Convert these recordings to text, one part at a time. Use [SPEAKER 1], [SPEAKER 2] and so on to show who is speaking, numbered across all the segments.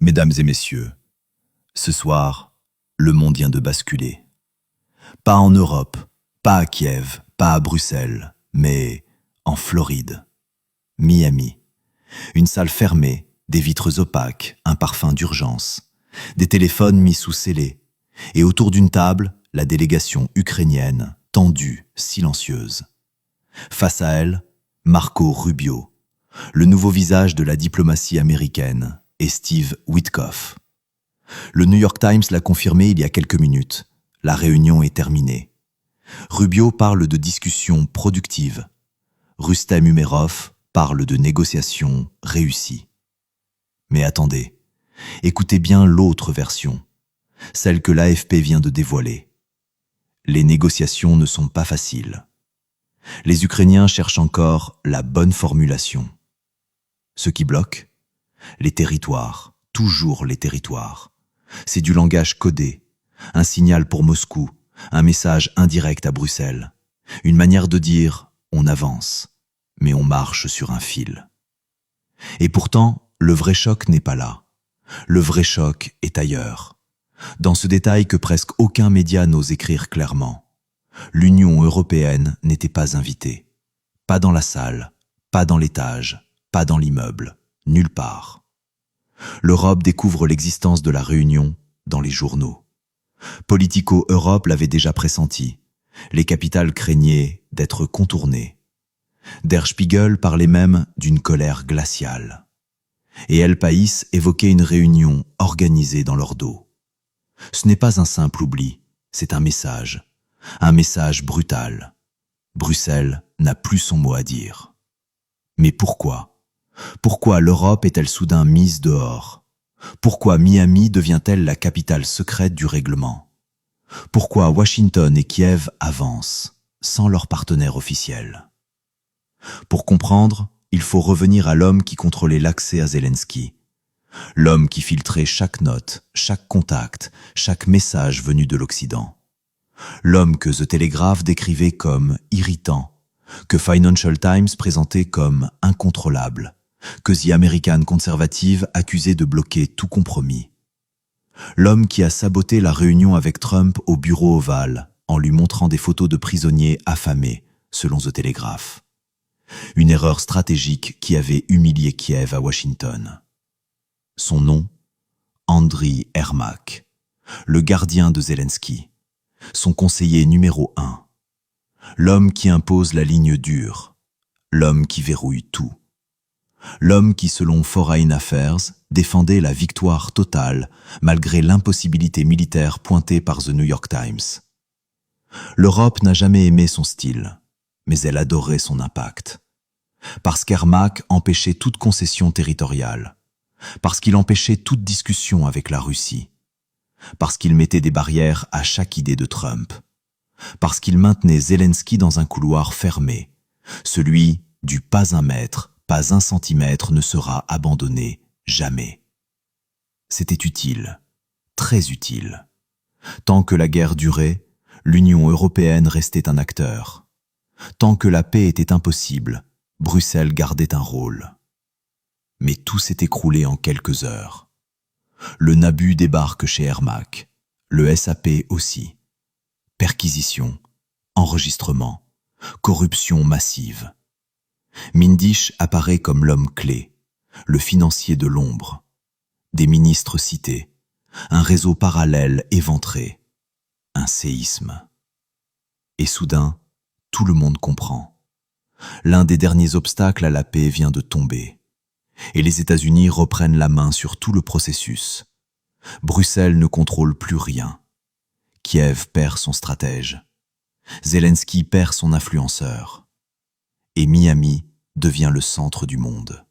[SPEAKER 1] Mesdames et messieurs, ce soir, le monde vient de basculer. Pas en Europe, pas à Kiev, pas à Bruxelles, mais en Floride, Miami. Une salle fermée, des vitres opaques, un parfum d'urgence, des téléphones mis sous scellés, et autour d'une table, la délégation ukrainienne, tendue, silencieuse. Face à elle, Marco Rubio, le nouveau visage de la diplomatie américaine, et Steve Witkoff. Le New York Times l'a confirmé il y a quelques minutes. La réunion est terminée. Rubio parle de discussions productives. Rustem Umerov parle de négociations réussies. Mais attendez, écoutez bien l'autre version, celle que l'AFP vient de dévoiler. Les négociations ne sont pas faciles. Les Ukrainiens cherchent encore la bonne formulation. Ce qui bloque ? Les territoires, toujours les territoires. C'est du langage codé, un signal pour Moscou, un message indirect à Bruxelles, une manière de dire « on avance », mais on marche sur un fil. Et pourtant, le vrai choc n'est pas là. Le vrai choc est ailleurs. Dans ce détail que presque aucun média n'ose écrire clairement. L'Union européenne n'était pas invitée. Pas dans la salle, pas dans l'étage, pas dans l'immeuble, nulle part. L'Europe découvre l'existence de la réunion dans les journaux. Politico Europe l'avait déjà pressenti. Les capitales craignaient d'être contournées. Der Spiegel parlait même d'une colère glaciale. Et El País évoquait une réunion organisée dans leur dos. Ce n'est pas un simple oubli, c'est un message brutal. Bruxelles n'a plus son mot à dire. Mais pourquoi ? Pourquoi l'Europe est-elle soudain mise dehors ? Pourquoi Miami devient-elle la capitale secrète du règlement ? Pourquoi Washington et Kiev avancent, sans leur partenaire officiel ? Pour comprendre, il faut revenir à l'homme qui contrôlait l'accès à Zelensky. L'homme qui filtrait chaque note, chaque contact, chaque message venu de l'Occident. L'homme que The Telegraph décrivait comme irritant, que Financial Times présentait comme incontrôlable, que The American Conservative accusait de bloquer tout compromis. L'homme qui a saboté la réunion avec Trump au bureau ovale en lui montrant des photos de prisonniers affamés, selon The Telegraph. Une erreur stratégique qui avait humilié Kiev à Washington. Son nom ? Andriy Yermak, le gardien de Zelensky, son conseiller numéro 1. L'homme qui impose la ligne dure, l'homme qui verrouille tout. L'homme qui, selon Foreign Affairs, défendait la victoire totale malgré l'impossibilité militaire pointée par The New York Times. L'Europe n'a jamais aimé son style, mais elle adorait son impact. Parce qu'Yermak empêchait toute concession territoriale, parce qu'il empêchait toute discussion avec la Russie, parce qu'il mettait des barrières à chaque idée de Trump, parce qu'il maintenait Zelensky dans un couloir fermé, celui du pas un mètre, pas un centimètre ne sera abandonné, jamais. C'était utile, très utile. Tant que la guerre durait, l'Union européenne restait un acteur. Tant que la paix était impossible, Bruxelles gardait un rôle. Mais tout s'est écroulé en quelques heures. Le Nabu débarque chez Yermak, le SAP aussi. Perquisition, enregistrement, corruption massive. Mindisch apparaît comme l'homme clé, le financier de l'ombre. Des ministres cités, un réseau parallèle éventré, un séisme. Et soudain, tout le monde comprend. L'un des derniers obstacles à la paix vient de tomber. Et les États-Unis reprennent la main sur tout le processus. Bruxelles ne contrôle plus rien. Kiev perd son stratège. Zelensky perd son influenceur. Et Miami devient le centre du monde.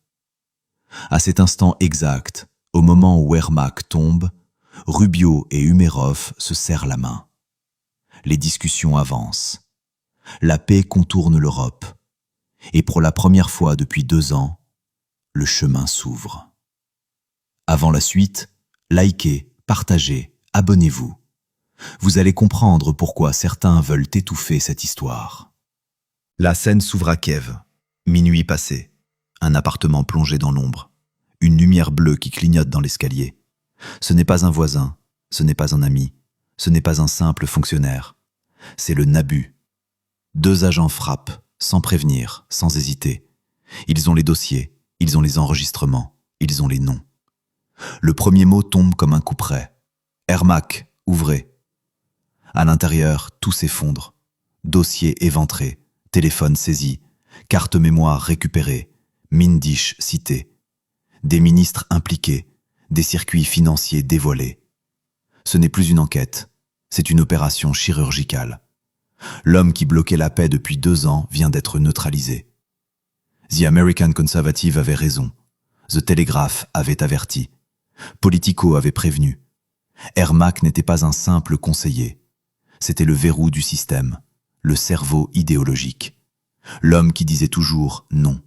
[SPEAKER 1] À cet instant exact, au moment où Yermak tombe, Rubio et Umerov se serrent la main. Les discussions avancent. La paix contourne l'Europe. Et pour la première fois depuis 2 ans, le chemin s'ouvre. Avant la suite, likez, partagez, abonnez-vous. Vous allez comprendre pourquoi certains veulent étouffer cette histoire. La scène s'ouvre à Kiev. Minuit passé. Un appartement plongé dans l'ombre. Une lumière bleue qui clignote dans l'escalier. Ce n'est pas un voisin, ce n'est pas un ami, ce n'est pas un simple fonctionnaire. C'est le Nabu. 2 agents frappent, sans prévenir, sans hésiter. Ils ont les dossiers, ils ont les enregistrements, ils ont les noms. Le premier mot tombe comme un coup près. Ermac, ouvrez. À l'intérieur, tout s'effondre. Dossier éventré, téléphone saisi, carte mémoire récupérée, Mindish cité. Des ministres impliqués, des circuits financiers dévoilés. Ce n'est plus une enquête, c'est une opération chirurgicale. L'homme qui bloquait la paix depuis 2 ans vient d'être neutralisé. The American Conservative avait raison. The Telegraph avait averti. Politico avait prévenu. Ermac n'était pas un simple conseiller. C'était le verrou du système, le cerveau idéologique. L'homme qui disait toujours non.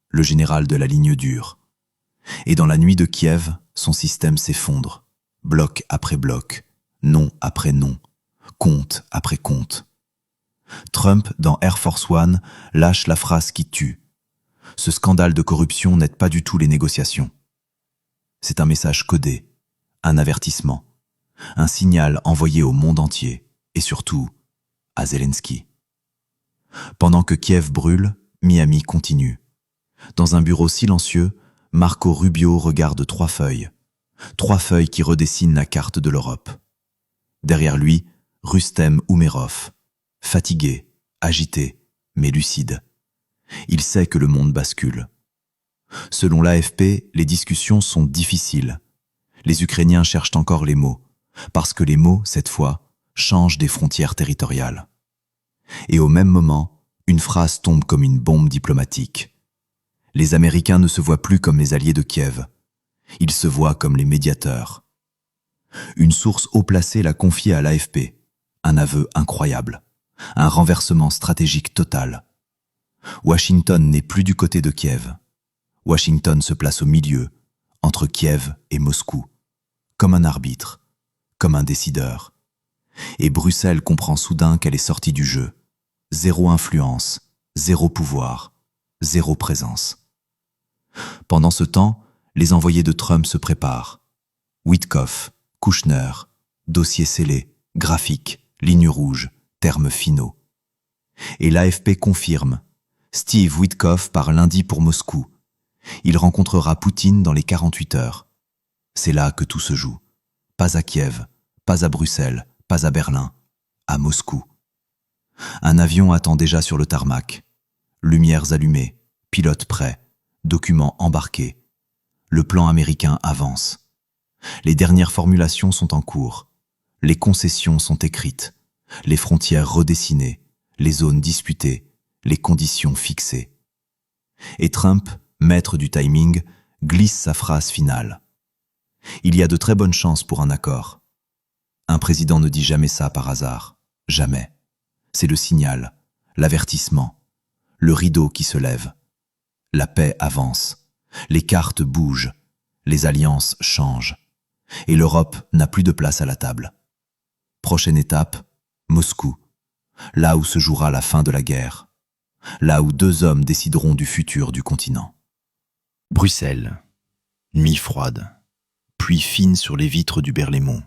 [SPEAKER 1] Le général de la ligne dure. Et dans la nuit de Kiev, son système s'effondre. Bloc après bloc, nom après nom, compte après compte. Trump, dans Air Force One, lâche la phrase qui tue. Ce scandale de corruption n'aide pas du tout les négociations. C'est un message codé, un avertissement, un signal envoyé au monde entier, et surtout à Zelensky. Pendant que Kiev brûle, Miami continue. Dans un bureau silencieux, Marco Rubio regarde 3 feuilles. 3 feuilles qui redessinent la carte de l'Europe. Derrière lui, Rustem Umerov, fatigué, agité, mais lucide. Il sait que le monde bascule. Selon l'AFP, les discussions sont difficiles. Les Ukrainiens cherchent encore les mots, parce que les mots, cette fois, changent des frontières territoriales. Et au même moment, une phrase tombe comme une bombe diplomatique. Les Américains ne se voient plus comme les alliés de Kiev. Ils se voient comme les médiateurs. Une source haut placée l'a confié à l'AFP. Un aveu incroyable. Un renversement stratégique total. Washington n'est plus du côté de Kiev. Washington se place au milieu, entre Kiev et Moscou, comme un arbitre, comme un décideur. Et Bruxelles comprend soudain qu'elle est sortie du jeu. 0 influence, 0 pouvoir, 0 présence. Pendant ce temps, les envoyés de Trump se préparent. Witkoff, Kouchner, dossier scellé, graphique, ligne rouge, termes finaux. Et l'AFP confirme. Steve Witkoff part lundi pour Moscou. Il rencontrera Poutine dans les 48 heures. C'est là que tout se joue. Pas à Kiev, pas à Bruxelles, pas à Berlin, à Moscou. Un avion attend déjà sur le tarmac. Lumières allumées, pilote prêt, documents embarqués. Le plan américain avance. Les dernières formulations sont en cours. Les concessions sont écrites. Les frontières redessinées. Les zones disputées. Les conditions fixées. Et Trump, maître du timing, glisse sa phrase finale. Il y a de très bonnes chances pour un accord. Un président ne dit jamais ça par hasard. Jamais. C'est le signal, l'avertissement, le rideau qui se lève. La paix avance. Les cartes bougent. Les alliances changent. Et l'Europe n'a plus de place à la table. Prochaine étape, Moscou. Là où se jouera la fin de la guerre. Là où 2 hommes décideront du futur du continent. Bruxelles. Nuit froide. Pluie fine sur les vitres du Berlaymont.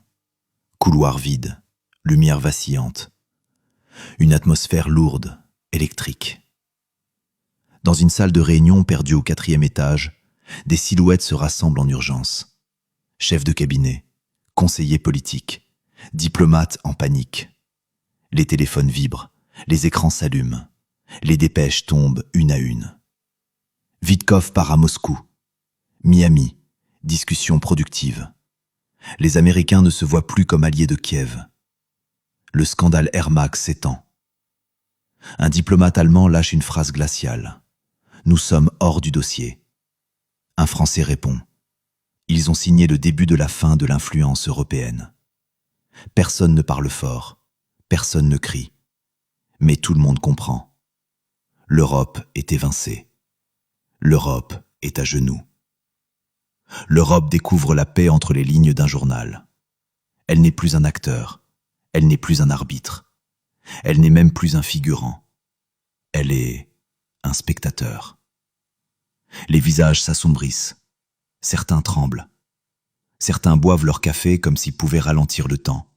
[SPEAKER 1] Couloir vide. Lumière vacillante. Une atmosphère lourde, électrique. Dans une salle de réunion perdue au 4e étage, des silhouettes se rassemblent en urgence. Chefs de cabinet, conseillers politiques, diplomates en panique. Les téléphones vibrent, les écrans s'allument, les dépêches tombent une à une. Witkoff part à Moscou. Miami, discussion productive. Les Américains ne se voient plus comme alliés de Kiev. Le scandale Ermac s'étend. Un diplomate allemand lâche une phrase glaciale. Nous sommes hors du dossier. Un Français répond. Ils ont signé le début de la fin de l'influence européenne. Personne ne parle fort, personne ne crie. Mais tout le monde comprend. L'Europe est évincée. L'Europe est à genoux. L'Europe découvre la paix entre les lignes d'un journal. Elle n'est plus un acteur. Elle n'est plus un arbitre. Elle n'est même plus un figurant. Elle est un spectateur. Les visages s'assombrissent. Certains tremblent. Certains boivent leur café comme s'ils pouvaient ralentir le temps.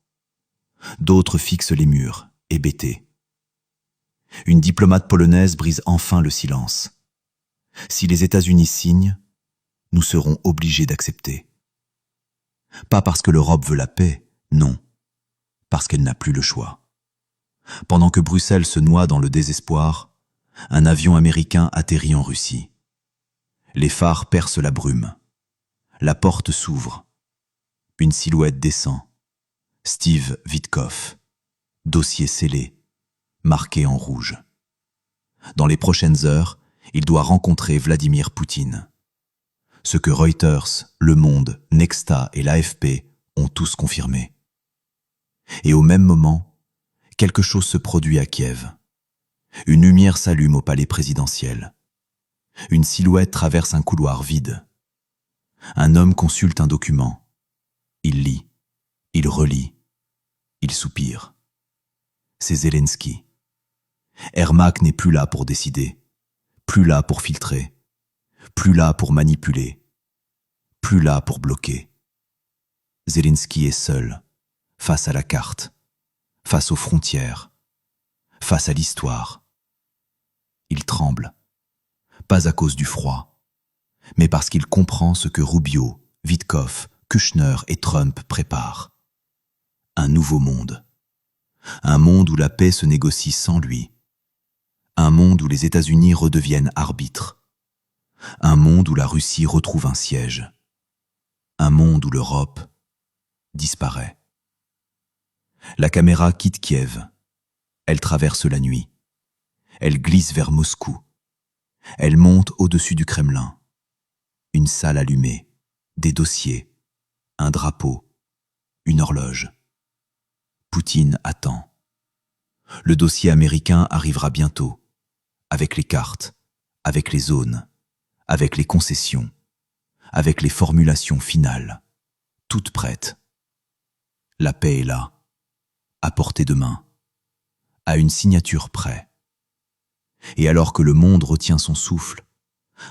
[SPEAKER 1] D'autres fixent les murs, hébétés. Une diplomate polonaise brise enfin le silence. Si les États-Unis signent, nous serons obligés d'accepter. Pas parce que l'Europe veut la paix, non, parce qu'elle n'a plus le choix. Pendant que Bruxelles se noie dans le désespoir, un avion américain atterrit en Russie. Les phares percent la brume. La porte s'ouvre. Une silhouette descend. Steve Witkoff. Dossier scellé, marqué en rouge. Dans les prochaines heures, il doit rencontrer Vladimir Poutine. Ce que Reuters, Le Monde, Nexta et l'AFP ont tous confirmé. Et au même moment, quelque chose se produit à Kiev. Une lumière s'allume au palais présidentiel. Une silhouette traverse un couloir vide. Un homme consulte un document. Il lit, il relit, il soupire. C'est Zelensky. Ermak n'est plus là pour décider, plus là pour filtrer, plus là pour manipuler, plus là pour bloquer. Zelensky est seul, face à la carte, face aux frontières, face à l'histoire. Il tremble, pas à cause du froid, mais parce qu'il comprend ce que Rubio, Witkoff, Kushner et Trump préparent. Un nouveau monde. Un monde où la paix se négocie sans lui. Un monde où les États-Unis redeviennent arbitres. Un monde où la Russie retrouve un siège. Un monde où l'Europe disparaît. La caméra quitte Kiev. Elle traverse la nuit. Elle glisse vers Moscou. Elle monte au-dessus du Kremlin. Une salle allumée, des dossiers, un drapeau, une horloge. Poutine attend. Le dossier américain arrivera bientôt, avec les cartes, avec les zones, avec les concessions, avec les formulations finales, toutes prêtes. La paix est là, à portée de main, à une signature près. Et alors que le monde retient son souffle,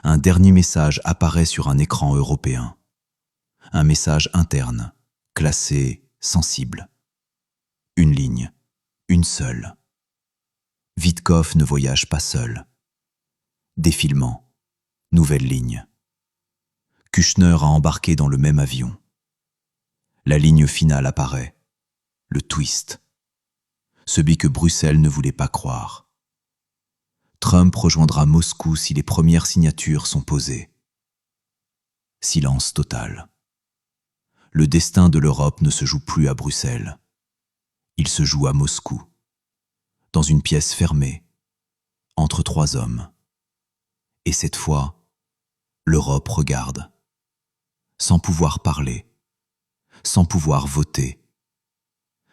[SPEAKER 1] un dernier message apparaît sur un écran européen. Un message interne, classé sensible. Une ligne, une seule. Witkoff ne voyage pas seul. Défilement, nouvelle ligne. Kushner a embarqué dans le même avion. La ligne finale apparaît, le twist. Celui que Bruxelles ne voulait pas croire. Trump rejoindra Moscou si les premières signatures sont posées. Silence total. Le destin de l'Europe ne se joue plus à Bruxelles. Il se joue à Moscou, dans une pièce fermée, entre trois hommes. Et cette fois, l'Europe regarde, sans pouvoir parler, sans pouvoir voter,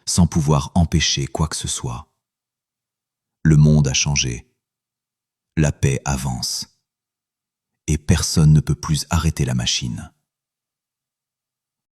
[SPEAKER 1] sans pouvoir empêcher quoi que ce soit. Le monde a changé, la paix avance, et personne ne peut plus arrêter la machine.